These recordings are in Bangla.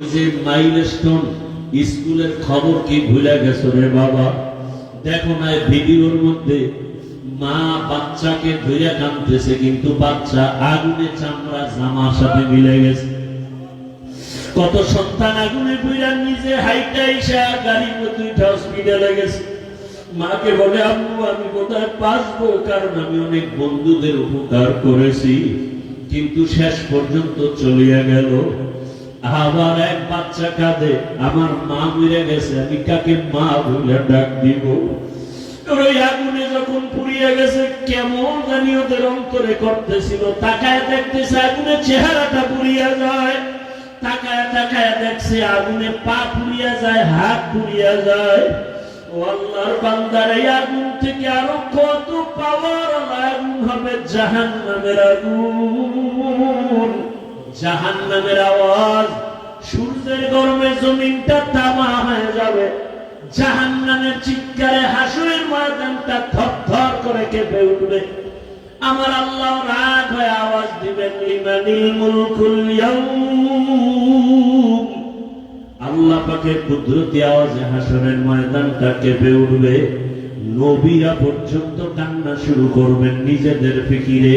যে মাইলস্টোন স্কুলের খবর কি ভুলে গেছো রে বাবা? দেখো না ভিডিওর মধ্যে মা বাচ্চাকে ধরে কাঁদতেছে, কিন্তু বাচ্চা আগুনে চামড়া জামার সাথে মিলে গেছে। কত সন্তান আগুনে পুড়ে নিজে হাইটা এসে গাড়ির মধ্যে হসপিটালে গেছে। মাকে বলে, আম্মু আমি কোথায় বাঁচবো, কারণ আমি অনেক বন্ধুদের উপকার করেছি, কিন্তু শেষ পর্যন্ত চলিয়া গেল। আবার এক বাচ্চা কাঁদে, আমার মা মরে গেছে, আমি কাকে মা বলে ডাক দিব? ওই আগুনে যখন পুড়িয়ে গেছে, কেমন জানি ওদের অন্তরে করতেছিল। তাকায় দেখতেছে আগুনে চেহারাটা পুড়িয়া যায়, তাকায় তাকায় দেখছে আগুনে পা পুড়িয়া যায়, হাত পুড়িয়া যায়। ও আল্লাহর বান্দার, এই আগুন থেকে আরো কত পাওয়ার আগুন হবে, জাহান্নামের আগুন। জাহান্নামের আওয়াজ, সূর্যের গরমে জমিনটা তামা হয়ে যাবে। জাহান্নামের চিৎকারে হাসরের ময়দানটা থরথর করে কেঁপে উঠবে। আমার আল্লাহ রাগ হয়ে আওয়াজ দিবেন, লিমানিল মুলকুল ইয়াউম। আল্লাহ পাকের কুদরতি আওয়াজে হাসরের ময়দানটা কেঁপে উঠবে। নবীরা পর্যন্ত কান্না শুরু করবেন নিজেদের ফিকিরে।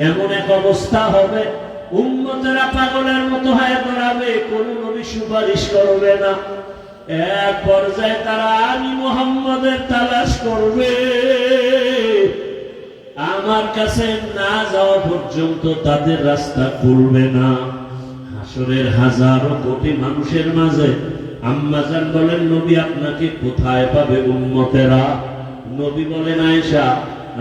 এমন এক অবস্থা হবে, উম্মতেরা পাগলের মতো হয়ে দাঁড়াবে, কোন নবী সুপারিশ করবে না। এক পর্যায়ে তারা আমি মুহাম্মদের তালাশ করবে। আমার কাছে না যাওয়া পর্যন্ত তাদের রাস্তা খুলবে না। হাসরের হাজারো কোটি মানুষের মাঝে আম্মাজান বলেন, নবী আপনাকে কোথায় পাবে উম্মতেরা? নবী বলেন, আয়েশা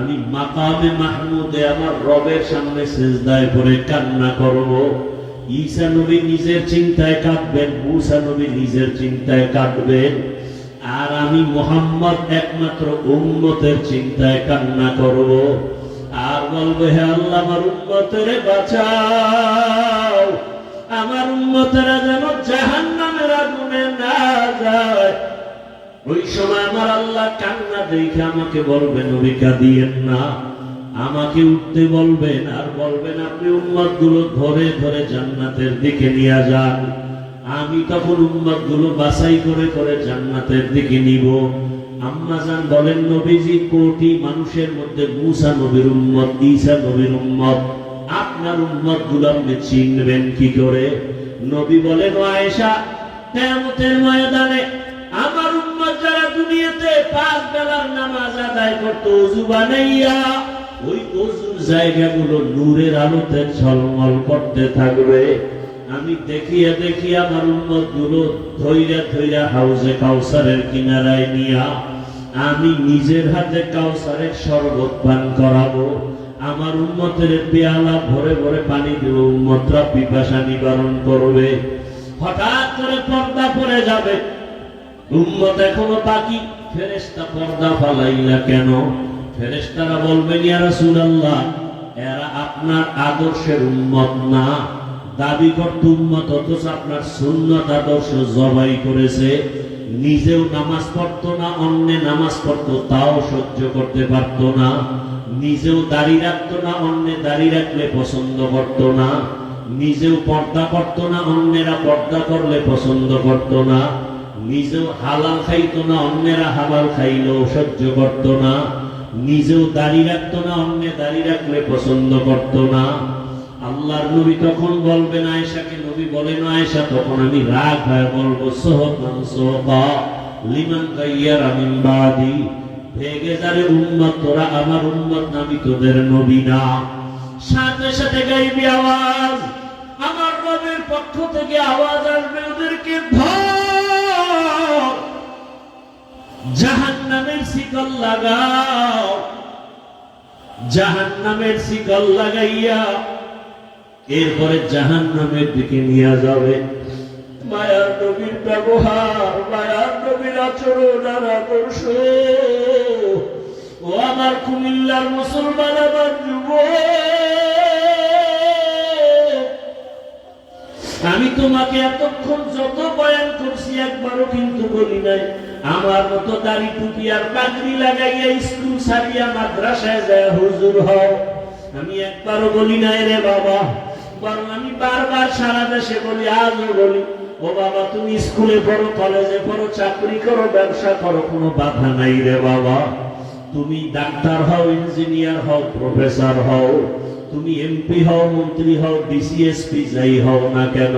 আমি মাকামে মাহমুদে আমার রবের সামনে সিজদায় পড়ে কান্না করব। ঈসা নবী নিজের চিন্তায় কাঁদবেন, মুসা নবী নিজের চিন্তায় কাঁদবেন, আর আমি মুহাম্মদ একমাত্র উম্মতের চিন্তায় কান্না করব। আর বলবে, হে আল্লাহ আমার উম্মতেরে বাঁচাও, আমার উম্মতেরা যেন জাহান্নামের আগুনে না যায়। ওই সময় আমার আল্লাহ কান্না দেখে আমাকে বলবেন, নবী কাঁদিয়েন না। আমাকে উঠতে বলবেন, আর বলবেন আপনি উম্মত গুলো ধরে ধরে জান্নাতের দিকে নিয়ে যান। আমি তখন উম্মত গুলো বাছাই করে করে জান্নাতের দিকে নিব। আম্মাজান বলেন, নবীজি কোটি মানুষের মধ্যে মুসা নবীর উম্মত, ঈসা নবীর উম্মত, আপনার উম্মত গুলো আপনি চিনবেন কি করে? নবী বলেন, আয়েশা কিয়ামতের ময়দানে আমার উম্মত যারা দুনিয়াতে 5 বেলার নামাজ আদায় করত ওযু বানাইয়া, ওই ওযুর জায়গাগুলো নূরের আলোতে ঝলমল করতে থাকবে। আমি দেখিয়া দেখিয়া আমার উম্মত গুলো ধইরা ধইরা হাউজে কাউসারের কিনারায় নিয়া আমি নিজের হাতে কাউসারের শরবত পান করাবো। আমার উম্মতের পেয়ালা ভরে ভরে পানি দেব, উম্মতরা পিপাসা নিবারণ করবে। হঠাৎ করে পর্দা পড়ে যাবে, উম্মত এখনো বাকি। ফেরেশতা পর্দা ফালাইলা কেন? ফেরেশতারা বলবেন, ইয়া রাসূলুল্লাহ এরা আপনার আদর্শের উম্মত না, দাবি করত উম্মত, অথচ আপনার সুন্নাত আদর্শ জবাই করেছে। নিজেও নামাজ পড়তো না, অন্যে নামাজ পড়তো তাও সহ্য করতে পারতো না। নিজেও দাড়ি রাখতো না, অন্যে দাড়ি রাখলে পছন্দ করতো না। নিজেও পর্দা করতো না, অন্যেরা পর্দা করলে পছন্দ করতো না। নিজেও হালাল খাইতো না, অন্যেরা হালাল খাইলেও সহ্য করতো না। নিজেও দাড়ি রাখতো না, অন্যে দাড়ি রাখলে পছন্দ করতো না। আল্লাহর নবী তখন বলবেন আয়েশাকে, নবী বলেন, আয়েশা তখন আমি রাগ হয়ে বলবো, সোহবান সোহবা লিমান গায়্যারা মিন বাদি। ভেগে যারে উম্মত, তোরা আমার উম্মত না, আমি তোদের নবী না। সাথে সাথে গাইবি আওয়াজ, আমার রবের পক্ষ থেকে আওয়াজ আসবে, ওদেরকে ধর, জাহান্নামের শিকল লাগাও। জাহান্নামের শিকল লাগাইয়া এরপরে জাহান্নামের দিকে নিয়ে যাবে। মায়ার নবীর ব্যবহার, মায়ার নবীর আচরণ আর আদর্শ, ও আমার কুমিল্লার মুসলমান, আমার যুবক, আমি তোমাকে এতক্ষণ যত বয়ান করছি একবারও কিন্তু বলি নাই আমার মতো দাড়ি টুপি আর পাগড়ি লাগাইয়া স্কুল ছাড়িয়া মাদ্রাসায় যায় হুজুর হও। আমি একবারও বলি নাই রে বাবা, বরং আমি বারবার সারা দেশে বলি, আজও বলি, ও বাবা তুমি স্কুলে পড়ো, কলেজে পড়ো, চাকরি করো, ব্যবসা করো, কোনো বাধা নাই রে বাবা। তুমি ডাক্তার হও, ইঞ্জিনিয়ার হও, প্রফেসর হও, তুমি এমপি হও, মন্ত্রী হও, ডিসিএসপি যাই হও না কেন,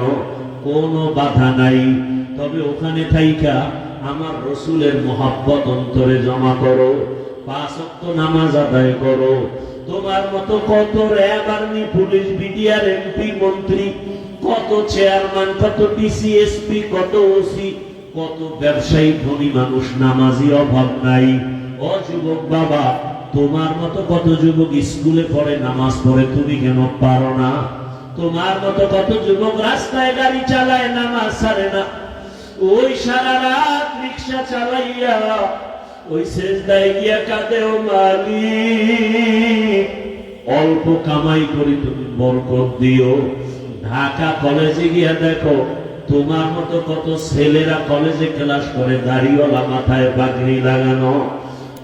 কোনো বাধা নাই। তবে ওখানে থাইকা আমার রসুলের মহব্বত অন্তরে জমা করো, 5 ওয়াক্ত নামাজ আদায় করো। তোমার মতো কত RAB, army, police, BDR, MP, মন্ত্রী, কত চেয়ারম্যান, কত ডিসিএসপি, কত ওসি, কত ব্যবসায়ী, ধনী মানুষ, নামাজি অভাব নাই। ও যুবক বাবা, তোমার মতো কত যুবক স্কুলে পড়ে, নামাজ পড়ে, তুমি কেন পারো না? তোমার মতো কত যুবক রাস্তায় গাড়ি চালায়, নামাজ ছাড়ে না। ওই সারা রাত রিক্সা চালাইয়া ওই সেজদায় গিয়া কাঁদে, ও মালিক অল্প কামাই করি, তুমি বরকত দিও। ঢাকা কলেজে গিয়া দেখো, তোমার মতো কত ছেলেরা কলেজে ক্লাস করে, দাড়িওয়ালা, মাথায় পাগড়ি লাগানো।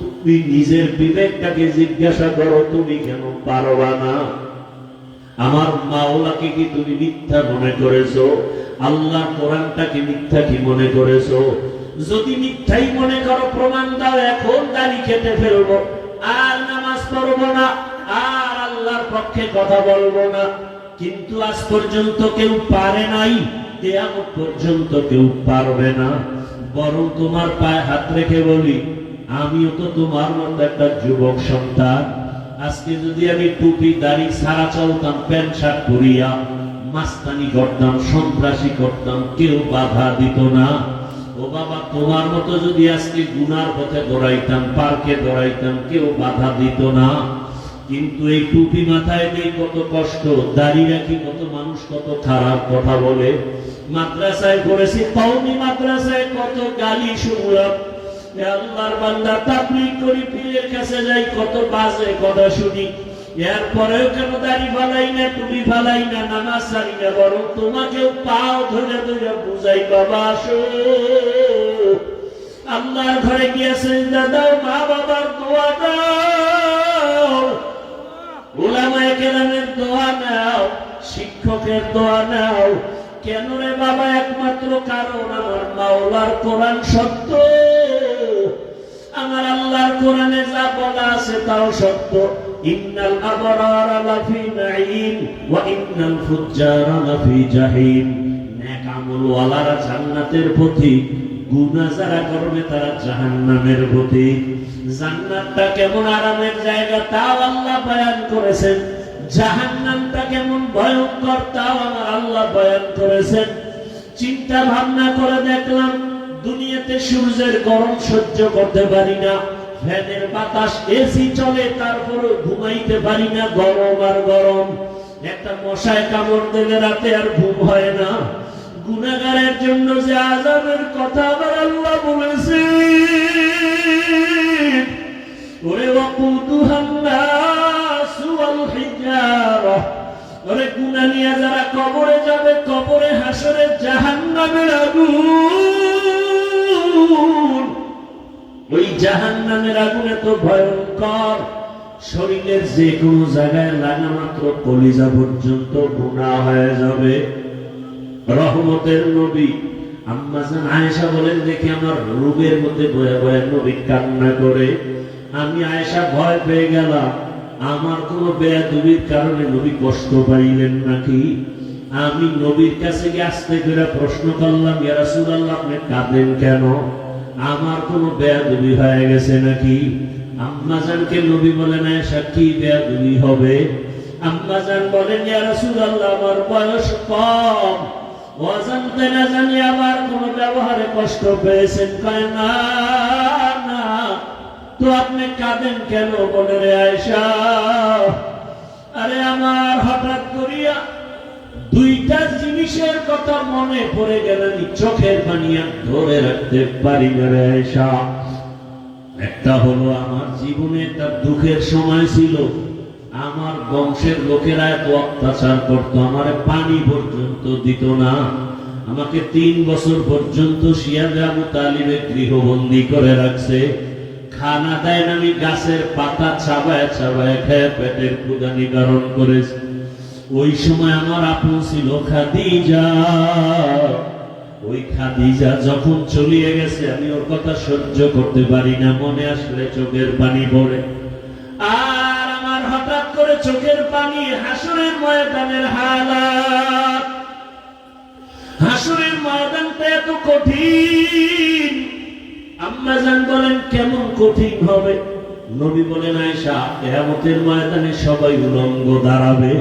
তুমি নিজের বিবেকটাকে জিজ্ঞাসা করো, তুমি কেন পারবা না? আমার মাওলাকে কি তুমি মিথ্যা মনে করেছো? আল্লাহ কোরআনটাকে মিথ্যা কি মনে করেছো? যদি মিথ্যাই মনে করো, প্রমাণ দাও, এখন দাড়ি কেটে ফেলবো, আর নামাজ পড়বো না, আর আল্লাহর পক্ষে কথা বলবো না। কিন্তু আজ পর্যন্ত কেউ পারে নাই, কিয়ামত পর্যন্ত কেউ পারবে না। বরং তোমার পায়ে হাত রেখে বলি, আমিও তো তোমার মতো একটা যুবক সন্তান। আজকে যদি আমি টুপি দাড়ি সারা চলতাম, প্যান্ট শার্ট পরিয়া মাস্তানি করতাম, সন্ত্রাসী করতাম, কেউ বাধা দিত না। ও বাবা, তোমার মতো যদি আজকে গুনার পথে দৌড়াইতাম, পার্কে দৌড়াইতাম, কেউ বাধা দিত না। কিন্তু এই টুপি মাথায় নেই, কত কষ্ট, দাড়ি রাখি, কত মানুষ কত খারাপ কথা বলে। মাদ্রাসায় পড়েছি, কওমি মাদ্রাসায় কত গালি শুনলাম। আল্লাহর বান্দা, তাবলীগ করি, পীরের কাছে যাই, কত বাজে কথা শুনি। এরপরেও কেন দাড়ি ফালাই না, টুপি ফালাই না, নামাজ ছাড়ি না, বরং তোমাকেও পাও ধরে ধরে বুঝাই, বাবা আসো, আল্লাহর ঘরে গিয়ে সিজদা দাও, মা বাবার দোয়া দাও, উলামায়ে কেরামের দোয়া নাও, শিক্ষকের দোয়া নাও। কেন রে বাবা? একমাত্র কারণ আমার মাওলার কোরআন সত্য, আমার আল্লাহর কোরআনে যা বলা আছে তাও সত্য। ইন্নাল আবরারা লাফি নাঈম ওয়া ইন্নাল ফুজ্জারা লাফি জাহিম। নেক আমলওয়ালারা জান্নাতের পথিক, গুনাহ যারা করবে তারা জাহান্নামের পথিক। জান্নাতটা কেমন আরামের জায়গা তাও আল্লাহ বয়ান করেছেন, জাহান্নামটা কেমন ভয়ঙ্কর তাও আমার আল্লাহ বয়ান করেছেন। চিন্তা ভাবনা করে দেখলাম, দুনিয়াতে সূর্যের গরম সহ্য করতে পারি না, ফ্যানের বাতাস, এসি চলে, তারপরে ঘুমাইতে পারি না, গরম আর গরম। একটা মশায় কামড় দেবে রাতে, আর ঘুম হয় না। গুনাহগারের জন্য যে আযাবের কথা আবার আল্লাহ বলেছে, ওরে ওয়াকুদুহান নাসু ওয়াল হিজারা, ওরে গুনাহ নিয়ে যারা কবরে যাবে, কবরে হাসরে জাহান্নামের আগুন। ওই জাহান্নামের আগুন এত ভয়ঙ্কর, শরীরের যে কোনো জায়গায় লাগা মাত্র কলিজা পর্যন্ত গুনাহ হয়ে যাবে। রহমতের নবী আম্মা জান আয়েশা বলেন, দেখি আমার রূপের মধ্যে বয়ে বয়ে নবী কান্না করে। আমি আয়েশা ভয় পেয়ে গেলাম, আমার কোন বেয়াদবির কারণে নবী কষ্ট পাইলেন নাকি। আমি নবীর কাছে গিয়ে আস্তে করে প্রশ্ন করলাম, ইয়া রাসূলুল্লাহ আপনি কাঁদেন কেন? আমার কোন বেয়াদবি হয়ে গেছে নাকি? আম্মা জানকে নবী বলেন, আয়েশা কি বেয়াদবি হবে? আম্মা জান বলেন, ইয়া রাসূলুল্লাহ আমার বয়স কম, অজান্তে না জানি আবার কোন ব্যবহারে কষ্ট পেয়েছেন। কয় না না, তো আপনি কাঁদেন কেন? বলে, রে আয়েশা, আরে আমার হঠাৎ করিয়া দুইটা জিনিসের কথা মনে পড়ে গেল, চোখের পানি আর ধরে রাখতে পারি না রে আয়েশা। একটা হলো, আমার জীবনে একটা দুঃখের সময় ছিল, আমার বংশের লোকেরা এত অত্যাচার করত, আমার পানি পর্যন্ত দিত না। আমাকে 3 বছর পর্যন্ত শিয়াবে আবু তালিবে গৃহবন্দী করে রাখছে। খানা দেয় না, আমি গাছের পাতা চাবায় চাবায় খেয়ে পেটের ক্ষুধা নিবারণ করেছি। ওই সময় আমার আপন ছিল খাদিজা। ওই খাদিজা যখন চলিয়ে গেছে আমি ওর কথা সহ্য করতে পারি না, মনে আসলে চোখের পানি পড়ে। আর আমার হঠাৎ করে চোখের পানি হাসরের ময়দানের হালাত। হাসরের ময়দানটা এত কঠিন। আম্মা জান বলেন কেমন কঠিন হবে? নবী বলেন আয়েশা, কিয়ামতের ময়দানে সবাই উলঙ্গ দাঁড়াবে,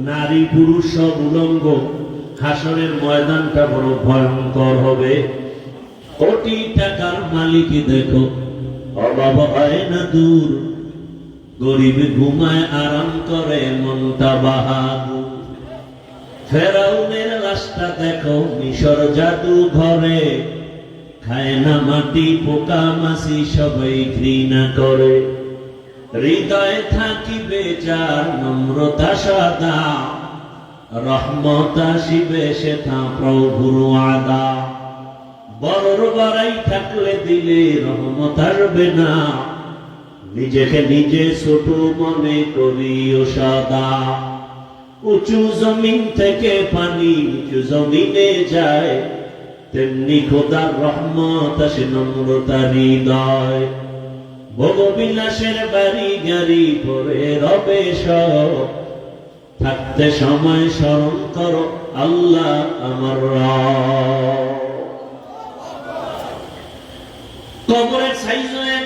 নারী পুরুষ সব উলঙ্গ। হাসরের ময়দানটা বড় ভয়ঙ্কর হবে। কোটি টাকার মালিক দেখো অভাব হয় না দূর, গরিব ঘুমায় আরাম করে মনটা বাহাদুর। ফেরাউনের লাশটা দেখো মিশর জাদু ঘরে, খায় না মাটি পোকা মাছি সবাই ঘৃণা করে। হৃদয়ে থাকিবে যার নম্রতা সদা, রহমত আসিবে সেথা প্রভুর আদা। বড়র বড়াই থাকলে দিলে রহমত আসবে না, নিজেকে নিজে ছোট মনে করিও সদা। উঁচু জমিন থেকে পানি নিচু জমিনে যায়, তেমনি খোদার রহমত আসে নম্রতার হৃদয়। ভোগবিলাসের বাড়ি গাড়ি পরে রবে সব, থাকতে সময় স্মরণ করো আল্লাহ আমার রব। কবরের সাইজ এক,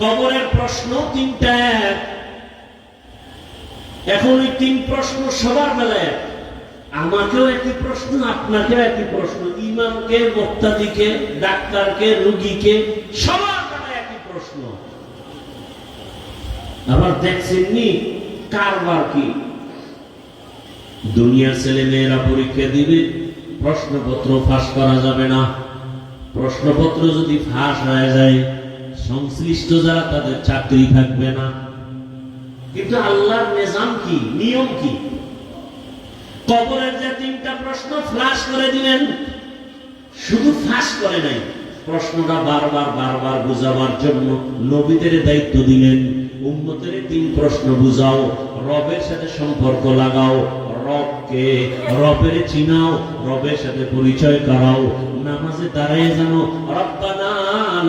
কবরের প্রশ্ন তিনটা এক। এখন ওই তিন প্রশ্ন সবার বেলায় এক। আমাকেও একই প্রশ্ন, আপনাকেও একই প্রশ্ন, ইমামকে, মুক্তাদিকে, ডাক্তারকে, রুগীকে, সবার বেলায় একই প্রশ্ন। আবার দেখছেননি কারবার কি? দুনিয়ার ছেলে মেয়েরা পরীক্ষা দিবে, প্রশ্নপত্র ফাঁস করা যাবে না। প্রশ্নপত্র যদি ফাঁস হয়ে যায়, সংশ্লিষ্ট যারা তাদের চাকরি থাকবে না। কিন্তু আল্লাহর নিজাম কি, নিয়ম কি? কবরের যে তিনটা প্রশ্ন ফ্লাশ করে দিলেন, শুধু ফাঁস করে নাই, প্রশ্নটা বারবার বারবার বুঝাবার জন্য নবীদের দায়িত্ব দিলেন। উম্মতের তিন প্রশ্ন বুঝাও, রবের সাথে সম্পর্ক লাগাও, রবকে, রবের চিনাও, রবের সাথে পরিচয় করাও। নামাজে দাঁড়ায় জানো রব্বানা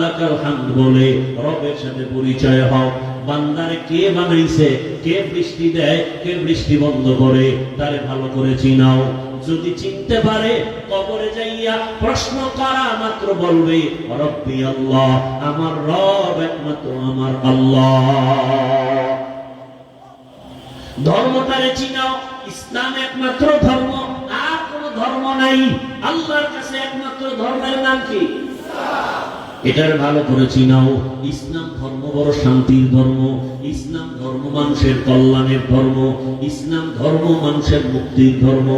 লাকাল হামদ বলে রবের সাথে পরিচয় হও। বান্দারে কে বানাইছে, কে বৃষ্টি দেয়, কে বৃষ্টি বন্ধ করে, তারে ভালো করে চিনাও। যদি চিনতে পারে, কবরে যাইয়া প্রশ্ন করা মাত্র বলবে রব্বি আল্লাহ, আমার রব একমাত্র আমার আল্লাহ। ধর্মটারে চিনাও, ইসলাম একমাত্র ধর্ম, আর কোন ধর্ম নাই। আল্লাহর কাছে একমাত্র ধর্মের নাম কি? এটার ভালো করে চিনাও। ইসলাম ধর্ম বড় শান্তির ধর্ম, ইসলাম ধর্ম মানুষের কল্যাণের ধর্ম, ইসলাম ধর্ম মানুষের মুক্তির ধর্ম,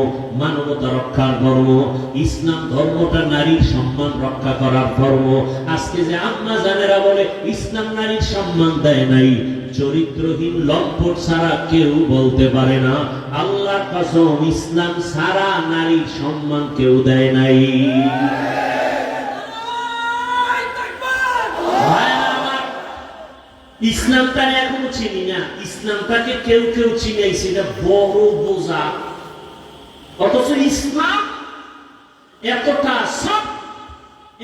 মানবতা রক্ষার ধর্ম। ইসলাম ধর্মটা নারীর সম্মান রক্ষা করার ধর্ম। আজকে যে আম্মা জানেরা বলে ইসলাম নারীর সম্মান দেয় নাই, চরিত্রহীন লম্পট ছাড়া কেউ বলতে পারে না। আল্লাহর কসম, ইসলাম ছাড়া নারীর সম্মান কেউ দেয় নাই। ইসলামটাকে এখনো চিনি না, ইসলামটাকে কেউ কেউ চিনাইছে, এটা বড় বোঝা। অথচ ইসলাম এতটা সব,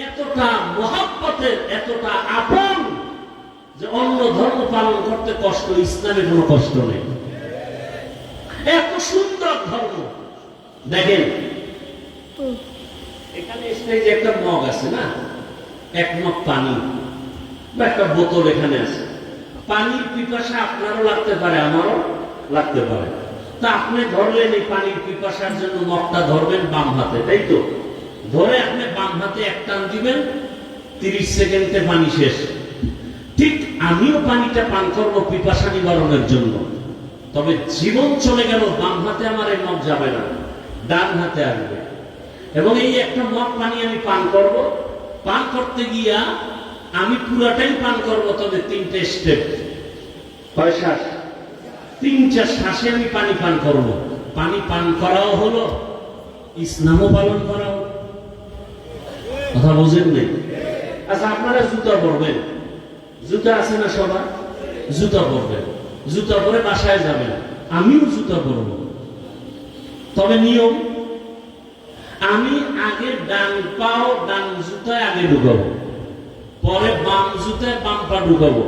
এতটা মহব্বতের, এতটা আপন যে অন্য ধর্ম পালন করতে কষ্ট, ইসলামে কোনো কষ্ট নেই। এত সুন্দর ধর্ম। দেখেন এখানে যে একটা মগ আছে না, এক মগ পানি বা একটা বোতল এখানে আছে। পানির পিপাসা আপনারও লাগতে পারে, আমারও লাগতে পারে। তা আপনি ধরলেন এই পানির পিপাসার জন্য মগটা ধরবেন বাম হাতে, তাই তো? ধরে আপনি বাম হাতে এক টান দিবেন, 30 সেকেন্ডে পানি শেষ। ঠিক আমিও পানিটা পান করবো পিপাসা নিবারণের জন্য, তবে জীবন চলে গেল, বাম হাতে আমার এই মগ যাবে না, ডান হাতে আসবে। এবং এই একটা মগ পানি আমি পান করব, পান করতে গিয়া আমি পুরাটাই পান করব, তবে 3টে স্টেপ, 6 শ্বাস, 3-4 শ্বাসে আমি পানি পান করব। পানি পান করাও হলো, ইসলামও পালন করা হলো। কথা বুঝেন নাই? আচ্ছা, আপনারা জুতা পরবেন, জুতা আছে না সবার? জুতা পরবেন, জুতা পরে বাসায় যাবেন, আমিও জুতা পরব, তবে নিয়ম আমি আগে ডান পাও ডান জুতায় আগে ঢুকাবো, পরে বাম জুতায় বাম পা ঢুকাবো,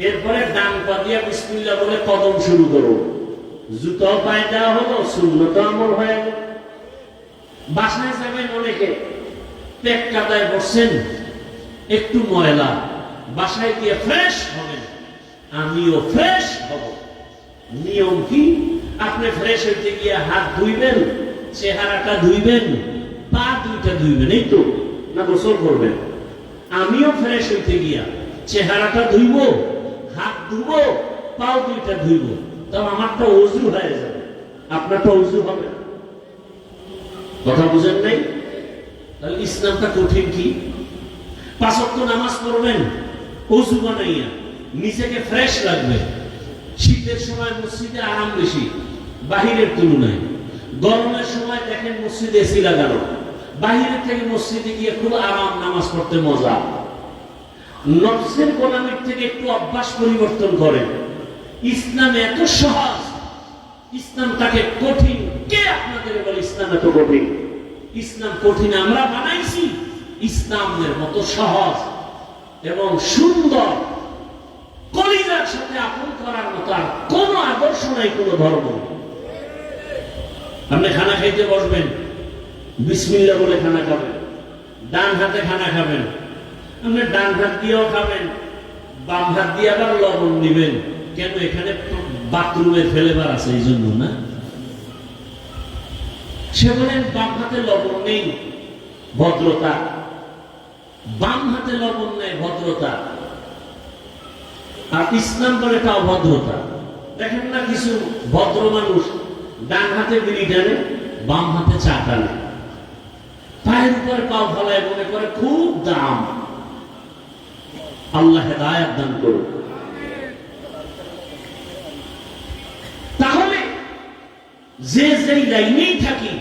এরপরে ডান পা দিয়ে বিসমিল্লাহ বলে কদম শুরু করবো। জুতাও পায়ে দেওয়া হলো, সুন্নত আমল হয়ে গেল। বাসায় যাবেন অনেকে, পেট কাদায় বসছেন, একটু ময়লা, বাসায় গিয়ে ফ্রেশ হবেন, আমিও ফ্রেশ হব। নিয়ম কি? আপনি ফ্রেশ হইতে গিয়ে হাত ধুইবেন, চেহারাটা ধুইবেন, পা দুইটা ধুইবেন, এই তো না গোসল করবেন। আমিও ফ্রেশ হইতে গিয়া চেহারাটা ধুইব, হাত ধুব, পাও দুইটা ধুইব, তবে আমারটা ওযু হয়ে যাবে, আপনারটা ওযু হবে না। কথা বুঝেন নাই? তাহলে ইসলামটা কঠিন কি? 5 ওয়াক্ত নামাজ পড়বেন ওযু বানাইয়া, নিজেকে ফ্রেশ লাগবে। শীতের সময় মসজিদে আরাম বেশি বাহিরের তুলনায়, গরমের সময় দেখেন মসজিদে এসি লাগানো, বাহিরের থেকে মসজিদে গিয়ে খুব আরাম, নামাজ পড়তে মজা। নফসের গোলামির থেকে একটু অভ্যাস পরিবর্তন করেন। ইসলাম এত সহজ, ইসলামটাকে কঠিন কে আপনাদের বলে? ইসলাম এত কঠিন? ইসলাম কঠিন আমরা বানাইছি। ইসলামের মতো সহজ এবং সুন্দর, কলিজার সাথে আপন করার মতো আর কোন আদর্শ নাই, কোন ধর্ম। আপনি খানা খাইতে বসবেন, বিসমিল্লাহ বলে খানা খাবেন, ডান হাতে খানা খাবেন। আপনি ডান হাত দিয়েও খাবেন, বাম হাত দিয়ে আবার লবণ দিবেন। কেন? এখানে বাথরুমের ফেলেবার আছে, এই জন্য না? সে বলেন বাম হাতে লবণ নেই, ভদ্রতা। বাম হাতে লবণ নেই, ভদ্রতা। আর ইসলাম বলে এটা অভদ্রতা। দেখেন না কিছু ভদ্র মানুষ ডান হাতে বিড়ি টানে, বাম হাতে চা টানে, পায়ের উপরে পাও ফলায়, মনে করে খুব দাম। আল্লাহ হেদায়েত দান করুন। তাহলে যে যেই লাইনেই থাকি,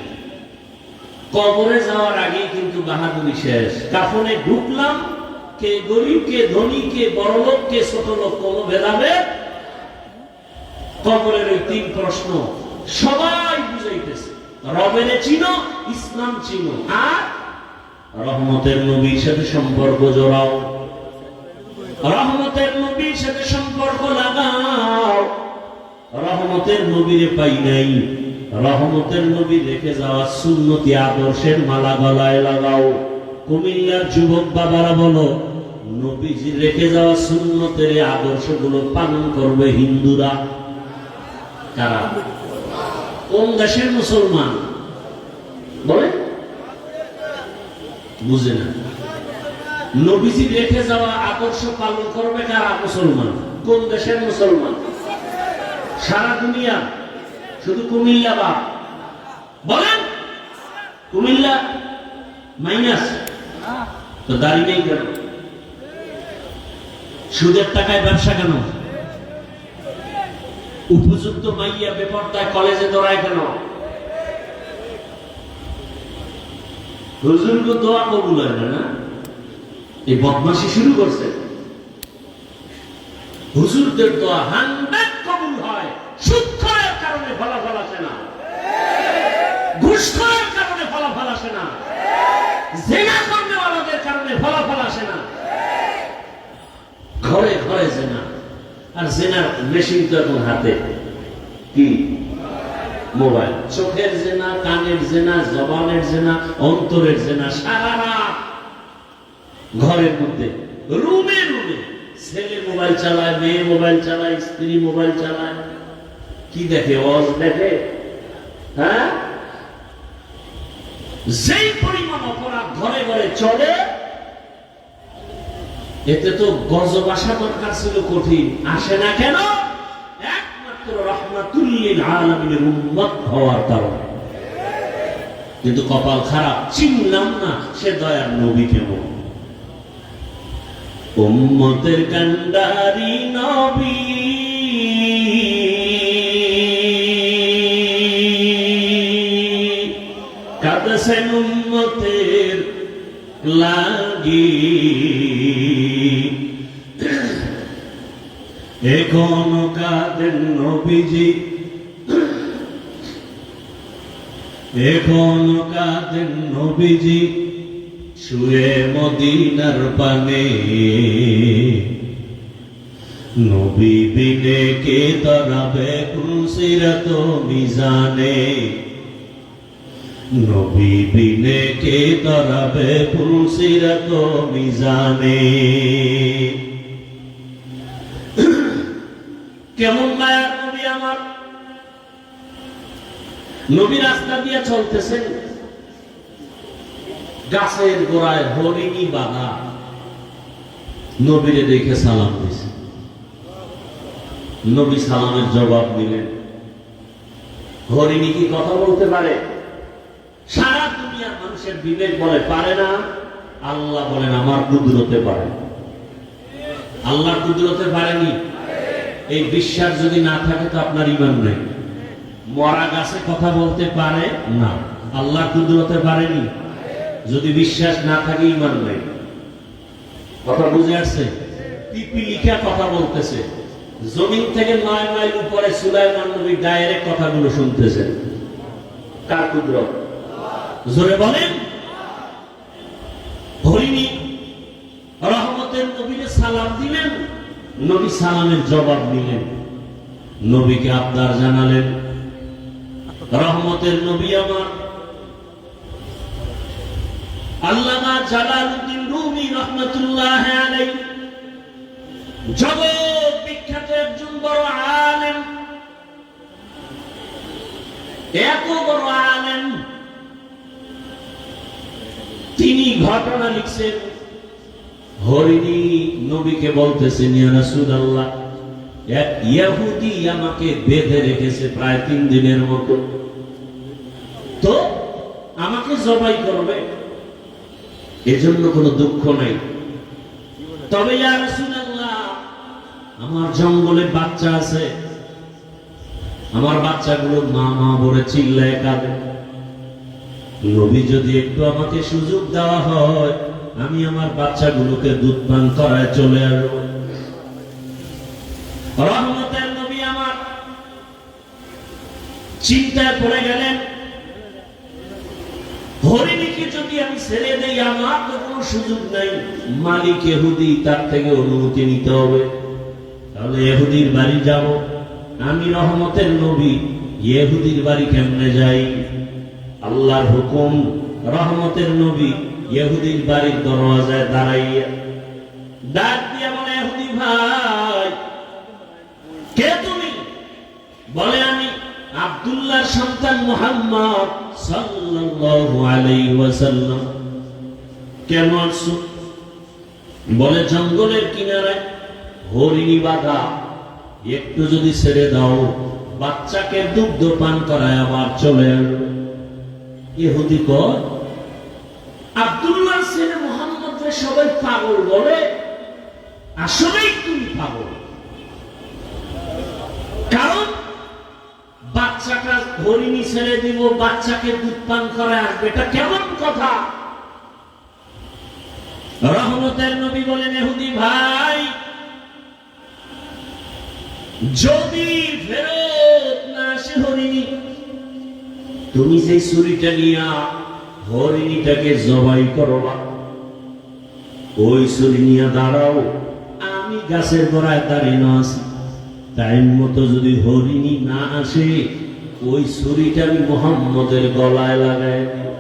কবরে যাওয়ার আগে কিন্তু বাহাদুরি শেষ। কাফনে ঢুকলাম, কে গরিব, কে ধনী, কে বড় লোক, কে ছোট লোক, কোনো ভেদাভেদ। কবরের ওই 3 প্রশ্ন সবাই বুঝাইতেছে, রবের চিনো, ইসলাম চিনো, আর রহমতের নবীর সাথে সম্পর্ক জোড়াও, রহমতের নবীর সাথে সম্পর্ক লাগাও। রহমতের নবীরে পাই নাই, রহমতের নবী রেখে যাওয়া সুন্নতি আদর্শের মালা গলায় লাগাও। কুমিল্লার যুবক বাবারা বলো, নবীজি রেখে যাওয়া সুন্নতের আদর্শগুলো পালন করবে হিন্দুরা। কারা? কোন দেশের মুসলমান বলে? বুঝে না। নবীজি রেখে যাওয়া আদর্শ পালন করবে কারা? মুসলমান। কোন দেশের মুসলমান? সারা দুনিয়া, শুধু কুমিল্লা বা বলেন? কুমিল্লা মাইনাস তো দাড়ি নেই কেন? সুদের টাকায় ব্যবসা কেন? উপযুক্ত মাইয়া বেপরদায় কলেজে দৌড়ায় কেন? হুজুরকে দোয়া কবুল হয় না। এই বদমাশি শুরু করছে। হুজুরদের দোয়া 100 কবুল হয়। সুদ খাওয়ার কারণে ফলাফল আসে না, ঘুষ খাওয়ার কারণে ফলাফল আসে না, জিনা করনেওয়ালাদের কারণে ফলাফল আসে না। ঘরে ঘরে জিনা, আর জিনার মেশিন তো এখন হাতে। কি? মোবাইল। চোখের জিনা, কানের জিনা, জবানের জিনা, অন্তরের জিনা, সারা রাত ঘরের মধ্যে, রুমে রুমে। ছেলে মোবাইল চালায়, মেয়ে মোবাইল চালায়, স্ত্রী মোবাইল চালায়। কি দেখে? ওয়াজ দেখে। হ্যাঁ, যেই পরিমাণ অপরাধ ঘরে ঘরে চলে, এতে তো গজব আসা দরকার ছিল, কঠিন আসে না কেন? একমাত্র রাহমাতুল লিল আলামিনের উম্মত হওয়ার কারণে। কিন্তু কপাল খারাপ, চিনলাম না সে দয়ার নবী কেমন। উম্মতের কান্ডারি নবী, কাঁদছেন উম্মতের লাগি, এখনো কাঁদেন নবীজি এখন কাঁদেন নবীজি শুয়ে মদিনার পানে, নবী বিনে কে দাঁড়াবে পুলসিরাত মিজানে, নবী বিনে কে দাঁড়াবে পুলসিরাত মিজানে। কেমন মায়ার নবী আমার, নবী রাস্তা দিয়ে চলতেছেন, গাছের গোড়ায় হরিণী বাঁধা, নবীরে দেখে সালাম দিছে, নবী সালামের জবাব দিলেন। হরিণী কি কথা বলতে পারে? সারা দুনিয়ার মানুষের বিবেক বলে পারে না, আল্লাহ বলেন আমার কুদরতে পারে। আল্লাহর কুদরতে পারেনি, এই বিশ্বাস যদি না থাকে তো আপনার ঈমান নেই। মরা গাছে কথা বলতে পারে না, আল্লাহর কুদরতে পারেনি, যদি বিশ্বাস না থাকে ঈমান নেই। কথা বুঝে আসছে? পিপিলিকা কথা বলতেছে, জমিন থেকে 9 মাইল উপরে সুলাইমান নবী ডাইরেক্ট কথাগুলো শুনতেছে। কার কুদরত? জোরে বলেন। হরিণী রহমতের নবীকে সালাম দিলেন, নবী সালামের জবাব নিলেন, নবীকে আবদার জানালেন। রহমতের নবী আমার আল্লামা জালালউদ্দিন রুমি রাহমাতুল্লাহ আলাইহি, জগৎ বিখ্যাত একজন বড় আলেম, এত বড় আলেম, তিনি ঘটনা লিখছেন। হরিণী নবীকে বলতেছেন, ইয়া রাসূলুল্লাহ, এক ইহুদি আমাকে বেঁধে রেখেছে প্রায় 3 দিনের মতো, তো আমাকে জবাই করবে, এজন্য কোনো দুঃখ নাই, তবে ইয়া রাসূলুল্লাহ আমার জঙ্গলে বাচ্চা আছে, আমার বাচ্চাগুলো মা মা বলে চিল্লায় কাঁদে, নবী যদি একটু আমাকে সুযোগ দেওয়া হয় আমি আমার বাচ্চাগুলোকে দুধ পান করায় চলে আসব। রহমতের নবী আমার চিন্তায় পড়ে গেলেন, হরিণীকে যদি আমি ছেড়ে দেই আমার তো কোনো সুযোগ নাই, মালিক ইহুদি, তার থেকে অনুমতি নিতে হবে, তাহলে ইহুদির বাড়ি যাব। আমি রহমতের নবী, ইহুদির বাড়ি কেমনে যাই? আল্লাহর হুকুম, রহমতের নবী ইহুদির বাড়ির দরওয়াজায় দাঁড়াইয়া ডাক দিয়া বলে, ইহুদি ভাই কে তুমি? বলে আমি আব্দুল্লাহর সন্তান মুহাম্মদ সাল্লাল্লাহু আলাইহি ওয়াসাল্লাম। কেন আসছো? বলে জঙ্গলের কিনারায় হরিণী বাঁধা, একটু যদি ছেড়ে দাও বাচ্চাকে দুগ্ধ পান করায় আবার চলে আসবে। ইহুদি কয়, আব্দুল্লাহর ছেলে মুহাম্মদকে সবাই পাগল বলে, আসলেই তুমি পাগল, কারণ বাচ্চাটা হরিণী ছেড়ে দিব, বাচ্চাকে দুধ পান করায় আসবে, এটা কেমন কথা? রহমতের নবী বলেন, ইহুদি ভাই যদি ফেরত না আসে হরিণী, তুমি যে ছুরিটা নিয়া হরিণীটাকে জবাই করবা, ওই ছুরি নিয়ে দাঁড়াও, আমি গাছের গোড়ায় দাঁড়িয়ে আছি, টাইম মতো যদি হরিণী না আসে ওই ছুরিটা আমি মুহাম্মদের গলায় লাগাই দিই।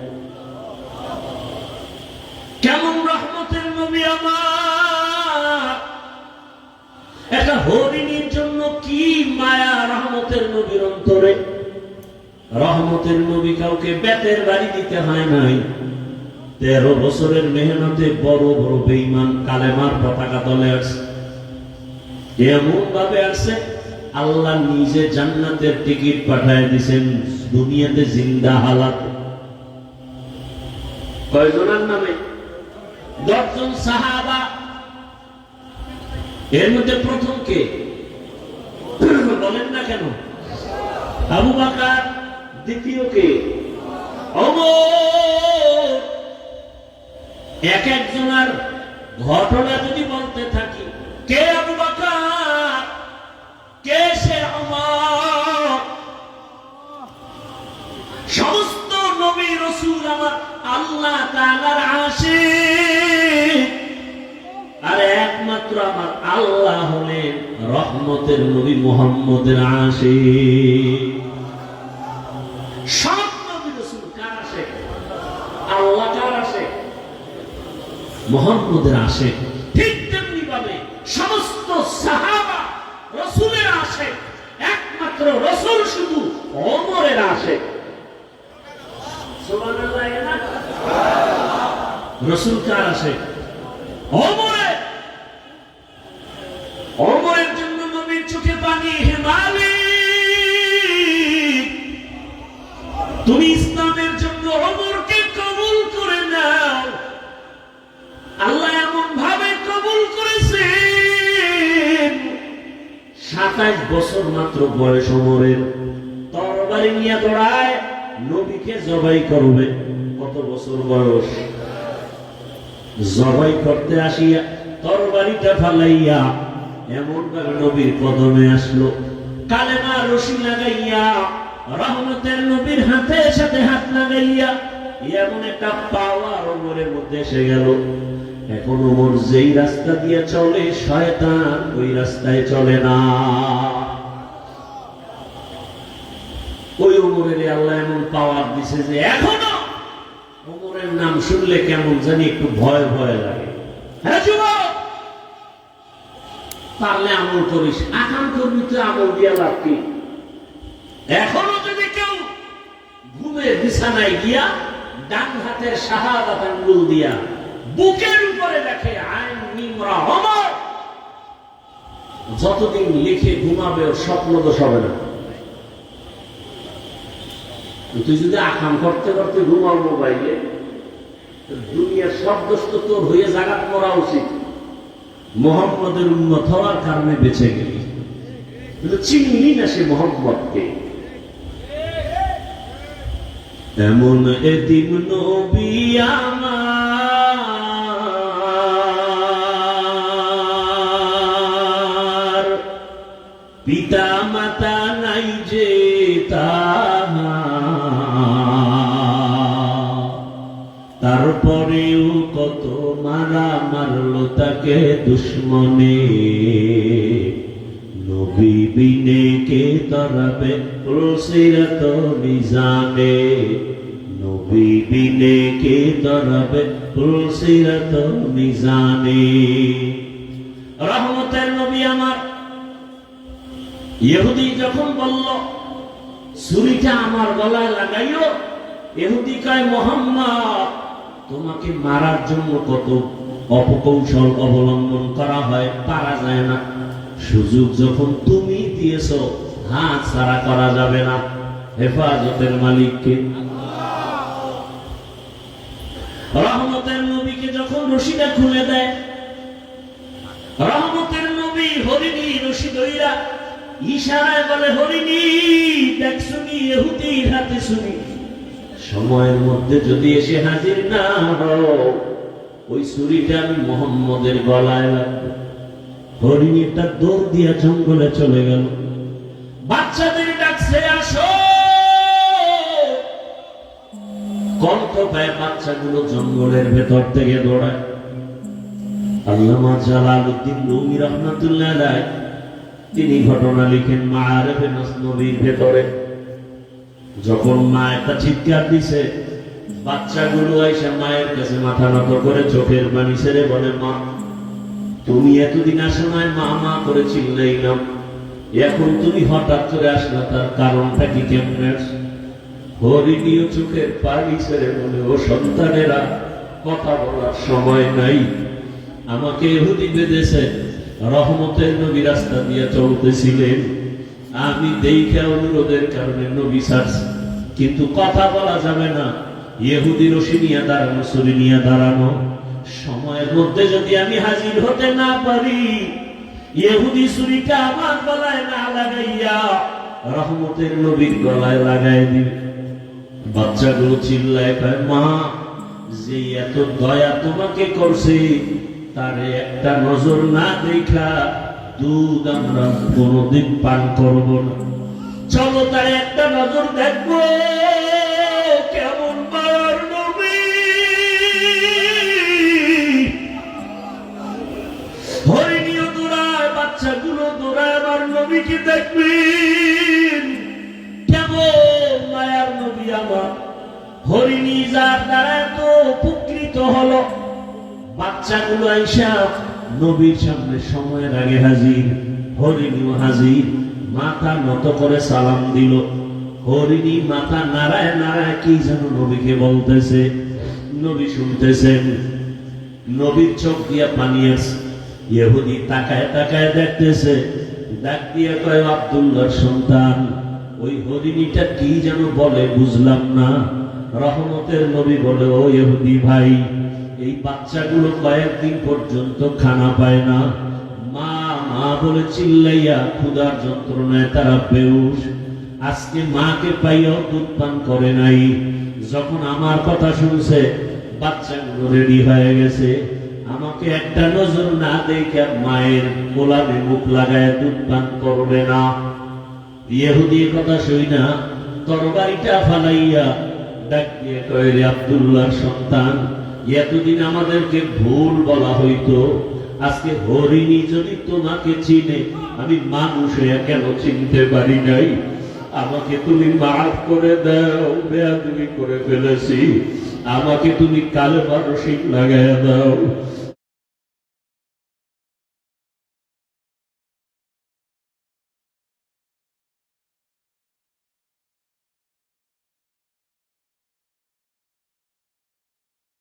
কেমন রহমতের নবী আমার, একটা হরিণীর জন্য কি মায়া রহমতের নবীর অন্তরে। রহমতের নবী কাউকে বেতের বাড়ি দিতে হয় নাই, 13 বছরের মেহনতে বড় বড় বেঈমান কালেমার পতাকা দলে আসছে, এমন ভাবে আসছে আল্লাহ নিজে জান্নাতের টিকিট পাঠায় দিয়েছেন দুনিয়াতে জিন্দা হালাত। কয়জনের নামে? 10 জন সাহাবা। এর মধ্যে প্রথম কে বলেন না কেন? আবু বকর। দ্বিতীয় কে? ওমর। এক একজনের ঘটনা যদি বলতে থাকি, কে আবু বকর, কে সে ওমর, সমস্ত একমাত্র আমার আল্লাহ হলেন রহমতের নবী মুহাম্মদের আশিক। সব নবী রাসূল কার আশিক? আল্লাহ কার আশিক? মুহাম্মদের আশিক। ঠিক তেমনি ভাবে সমস্ত সাহাবা রাসূলের আশিক, একমাত্র রাসূল শুধু ওমরের আশিক। সুবহানাল্লাহ। রাসূল কার আশিক? ওমরের। ওমরের জন্য নবীর চোখে পানি। হে মালিক, তুমি ইসলামের জন্য ওমরকে কবুল করে নাও। আল্লাহ এমন ভাবে কবুল করেছেন, 27 বছর মাত্র বয়স ওমরের। তরবারি নিয়ে দৌড়ায়, নবীকে জবাই করবে। কত বছর বয়স? জবাই করতে আসিয়া তরবারিটা ফালাইয়া এমন ভাবে নবীর কদমে আসলো, কালেমা রশি লাগাইয়া রহমতের নবীর হাতের সাথে হাত লাগাইয়া এমন একটা পাওয়ার ওমরের মধ্যে এসে গেল। এখন ওমর যেই রাস্তা দিয়ে চলে, শয়তান ওই রাস্তায় চলে না। ওই ওমরের আল্লাহ এমন পাওয়ার দিছে যে এখনো ওমরের নাম শুনলে কেমন জানি একটু ভয় ভয় লাগে। হ্যাঁ যুবক, পারলে আমল করিস, আকাম করবি তো আমল দিয়া লাভ কি? এখনো যদি কেউ ঘুমের বিছানায় গিয়া ডান হাতের শাহাদাত আঙ্গুল দিয়া বুকের উপরে দেখে আইন নিমরা ওমর, যতদিন লিখে ঘুমাবে ওর স্বপ্ন দোষ হবে না। তুই যদি আকাম করতে করতে ঘুমাও মোবাইলে, দুনিয়ার সব দোষ তো তোর হয়ে জাগাত মরা উচিত। মুহাম্মদের উম্মত হওয়ার কারণে বেঁচে গেলি, কিন্তু চিনলি না সে মুহাম্মদকে। এমন এতিম নবী আমার, পিতা মাতা নাই যে তারপরেও কত মারা মারলো তাকে দুশ্মনে। নবী বিনে কে তরাবে পুলসিরাত মিজানে, নবী বিনে কে তরাবে পুলসিরাত মিজানে। রহমতের নবী আমার। ইহুদি যখন বলল ছুরিটা আমার গলায় লাগাইও, ইহুদি কয় মুহাম্মদ তোমাকে মারার জন্য কত অপকৌশল অবলম্বন করা হয়, পারা যায় না। সুযোগ যখন তুমি দিয়েছ, হাত ছাড়া করা যাবে না। হেফাজতের মালিককে। রহমতের নবীকে যখন রশিটা খুলে দেয়, রহমতের নবী হরিণী রশি ধইরা ইশারায় বলে, হরিণী দেখছুনি ইহুদির হাতে ছুরি, সময়ের মধ্যে যদি এসে হাজির না হও, ওই ছুরিটা আমি মুহাম্মদের গলায় রাখবো। হরিণী একটা দৌড় দিয়া জঙ্গলে চলে গেল। বাচ্চাদের ডাকছে, আসো। কণ্ঠ পায় বাচ্চাগুলো জঙ্গলের ভেতর থেকে দৌড়ায়। আল্লামা জালালউদ্দিন রুমি রাহমাতুল্লাহ আলাইহি তিনি ঘটনা লিখেন মাআরিফে নবীর ভেতরে। যখন মা একটা চিৎকার দিছে, বাচ্চাগুলো এসে মায়ের কাছে মাথা নত করে চোখের পানি ছেড়ে বলে, মা তুমি এতদিন আসো নাই, মা মা করে চিল্লাইলাম, এখন তুমি হঠাৎ করে আসলা, তার কারণটা কি? কেমনে? হরিণীয় চোখের পানি ছেড়ে বলে, ও সন্তানেরা, কথা বলার সময় নাই, আমাকে ইহুদি বেঁধেছে। রহমতের নবী রাস্তা দিয়ে চলতেছিলেন, আমি দেখা অনুরোধের কারণে নবী ছাড়ছি, কিন্তু কথা বলা যাবে না। ইহুদি রশি নিয়ে দাঁড়ানো, ছুরি নিয়ে দাঁড়ানো, সময়ের মধ্যে যদি আমি হাজির হতে না পারি, ইহুদি ছুরিটা আমার গলায় না লাগাইয়া রহমতের নবীর গলায় লাগাই দিবে। বাচ্চাগুলো চিল্লায়, মা যে এত দয়া তোমাকে করছে, তারে একটা নজর না দেখা দুধ আমরা কোনদিন পান করব না, চলো তারে একটা নজর দেখবো কেমন মার নবী। হরিণ দেখবেন কেমন মায়ার নবী আমার হরিণী যার দ্বারা এত উপকৃত হলো, বাচ্চাগুলো আইসা নবীর সামনে সময়ের আগে হাজির, হরিণীও হাজির, মাথা নত করে সালাম দিল। হরিণী মাথা নাড়ায় নাড়ায় কি যেন নবীকে বলতেছে, নবী শুনতেছেন। নবীর চোখ দিয়া পানি আছে, ইহুদি তাকায় তাকায় দেখতেছে, ডাক দিয়ে কয় আব্দুল্লাহর সন্তান। ওই হরিণীটা কি যেন বলে বুঝলাম না। রহমতের নবী বলে, ও ইহুদি ভাই, এই বাচ্চাগুলো কয়েকদিন পর্যন্ত খানা পায় না, মা মা বলে চিল্লাইয়া ক্ষুধার যন্ত্রণায় তারা বেহুশ। আজকে মাকে পাইয়াও দুধ পান করে নাই। যখন আমার কথা শুনছে বাচ্চাগুলো রেডি হয়ে গেছে, আমাকে একটা নজর না দেখে মায়ের গোলামে মুখ লাগায় দুধ পান করবে না। ইহুদির কথা শুই না তরবারিটা ফালাইয়া ডাক দিয়ে কয়, রে আব্দুল্লাহর সন্তান, এতদিন আমাদেরকে ভুল বলা হইতো, আজকে হরিণী যদি তোমাকে চিনে, আমি মানুষ হয়ে কেন চিনতে পারি নাই? আমাকে তুমি মাফ করে দাও, বেয়াদবি করে ফেলেছি, আমাকে তুমি কালেমা রশিদ লাগাইয়া দাও।